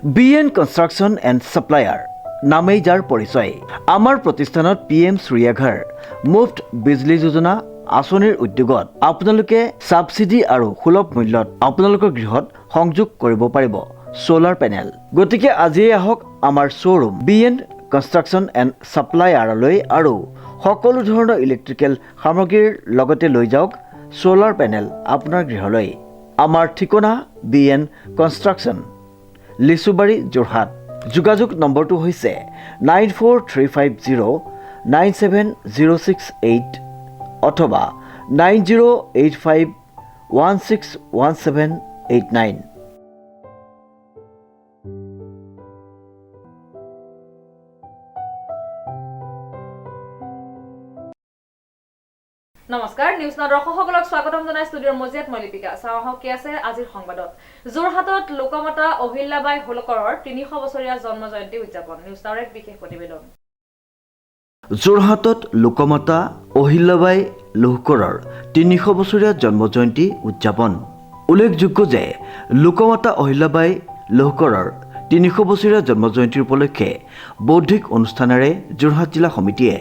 BN construction and supplier নামেই যাৰ পৰিচয়। আমাৰ প্ৰতিষ্ঠানত PM সূৰ্যাঘৰ মুফ্ত বিজলী যোজনা আঁচনিৰ উদ্যোগত আপোনালোকে ছাবচিডি আৰু সুলভ মূল্যত আপোনালোকৰ গৃহত সংযোগ কৰিব পাৰিব সোলাৰ পেনেল। গতিকে আজিয়ে আহক আমাৰ শ্ব'ৰুম BN কনষ্ট্ৰাকশ্যন এণ্ড ছাপ্লায়াৰলৈ আৰু সকলো ধৰণৰ ইলেক্ট্ৰিকেল সামগ্ৰীৰ লগতে লৈ যাওক সোলাৰ পেনেল আপোনাৰ গৃহলৈ। আমাৰ ঠিকনা BN কনষ্ট্ৰাকশ্যন, লিচুবাৰী, যোৰহাট। যোগাযোগ নম্বৰটো হৈছে 9435097068 অথবা 9085161789। নমস্কাৰ, নিউজ নাও দৰ্শকসকলক স্বাগতম জনাই ষ্টুডিঅ'ৰ মজিয়াত মই লিপিকা। চাওঁ আহক কি আছে আজিৰ সংবাদত। যোৰহাটত লোকমাতা অহিল্যাবাই হোলকৰৰ ৩০০ বছৰীয়া জন্ম জয়ন্তী উদযাপন। নিউজ নাওৰ এক বিশেষ প্ৰতিবেদন। যোৰহাটত লোকমাতা অহিল্যাবাই হোলকৰৰ ৩০০ বছৰীয়া জন্ম জয়ন্তী উদযাপন। উল্লেখযোগ্য যে লোকমাতা অহিল্যাবাই হোলকৰৰ ৩০০ বছৰীয়া জন্ম জয়ন্তী উপলক্ষে বৌদ্ধিক অনুষ্ঠানেৰে যোৰহাট জিলা সমিতিয়ে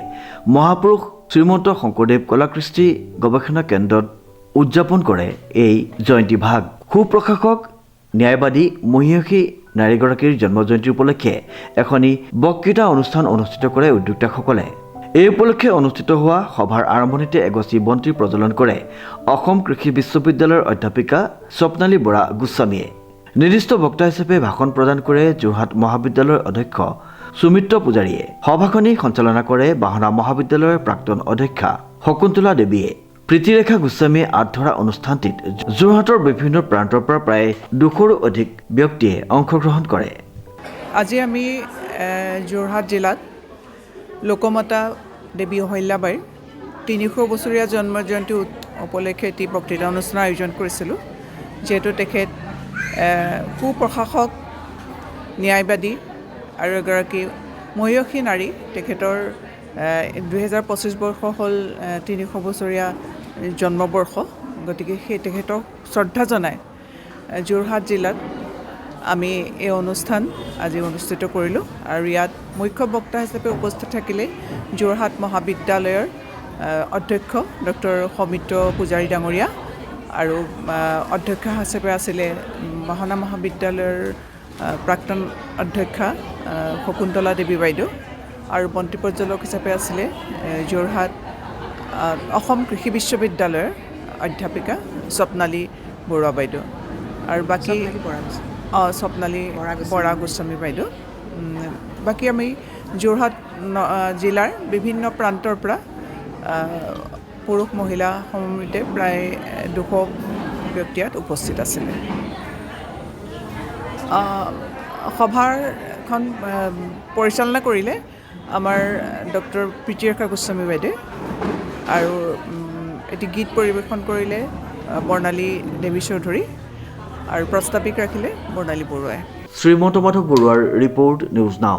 মহাপুৰুষ শ্ৰীমন্ত শংকৰদেৱ কলাকৃষ্টি গৱেষণা কেন্দ্ৰত উদযাপন কৰে এই জয়ন্তী ভাগ। সুপ্ৰশাসক ন্যায়বাদী মহিয়সী নাৰীগৰাকীৰ জন্ম জয়ন্তী উপলক্ষে এখনি বক্তৃতা অনুষ্ঠান অনুষ্ঠিত কৰে উদ্যোক্তাসকলে। এই উপলক্ষে অনুষ্ঠিত হোৱা সভাৰ আৰম্ভণিতে এগছি বন্তি প্ৰজ্বলন কৰে অসম কৃষি বিশ্ববিদ্যালয়ৰ অধ্যাপিকা স্বপ্নালী বৰা গোস্বামীয়ে। নিৰ্দিষ্ট বক্তা হিচাপে ভাষণ প্ৰদান কৰে যোৰহাট মহাবিদ্যালয়ৰ অধ্যক্ষ সুমিত্ৰ পূজাৰীয়ে। সভাখনি সঞ্চালনা কৰে বাহনা মহাবিদ্যালয়ৰ প্ৰাক্তন অধ্যক্ষা শকুন্তলা দেৱীয়ে। প্ৰীতিৰেখা গোস্বামীয়ে আঁত ধৰা অনুষ্ঠানটিত যোৰহাটৰ বিভিন্ন প্ৰান্তৰ পৰা প্ৰায় 200ৰো অধিক ব্যক্তিয়ে অংশগ্ৰহণ কৰে। আজি আমি যোৰহাট জিলাত লোকমাতা দেৱী অহিল্যাবাইৰ ৩০০ বছৰীয়া জন্ম জয়ন্তী উপলক্ষে এটি বক্তৃতা অনুষ্ঠানৰ আয়োজন কৰিছিলোঁ। যিহেতু তেখেত সুপ্ৰশাসক, ন্যায়বাদী আৰু এগৰাকী মহিয়সী নাৰী। তেখেতৰ 2025 বৰ্ষ হ'ল ৩০০ বছৰীয়া জন্মবৰ্ষ। গতিকে সেই তেখেতক শ্ৰদ্ধা জনাই যোৰহাট জিলাত আমি এই অনুষ্ঠান আজি অনুষ্ঠিত কৰিলোঁ। আৰু ইয়াত মুখ্য বক্তা হিচাপে উপস্থিত থাকিলে যোৰহাট মহাবিদ্যালয়ৰ অধ্যক্ষ ডক্টৰ সৌমিত্ৰ পূজাৰী ডাঙৰীয়া, আৰু অধ্যক্ষা হিচাপে আছিলে বাহনা মহাবিদ্যালয়ৰ প্ৰাক্তন অধ্যক্ষা শকুন্তলা দেৱী বাইদেউ, আৰু বন্তি প্ৰজ্বলক হিচাপে আছিলে যোৰহাট অসম কৃষি বিশ্ববিদ্যালয়ৰ অধ্যাপিকা স্বপ্নালী বৰুৱা বাইদেউ, আৰু বাকী স্বপ্নালী বৰা গোস্বামী বাইদেউ। বাকী আমি যোৰহাট জিলাৰ বিভিন্ন প্ৰান্তৰ পৰা পুৰুষ মহিলা সমন্বিতে প্ৰায় 200 ব্যক্তি ইয়াত উপস্থিত আছিলে। সভাখন পৰিচালনা কৰিলে আমাৰ ডক্টৰ প্ৰীতিৰেখা গোস্বামী বাইদেৱে, আৰু এটি গীত পৰিৱেশন কৰিলে বৰ্ণালী দেৱী চৌধুৰী, আৰু প্ৰস্তাৱিক ৰাখিলে বৰ্ণালী বৰুৱাই। শ্ৰীমন্ত মাধৱ বৰুৱাৰ ৰিপৰ্ট, নিউজ নাও।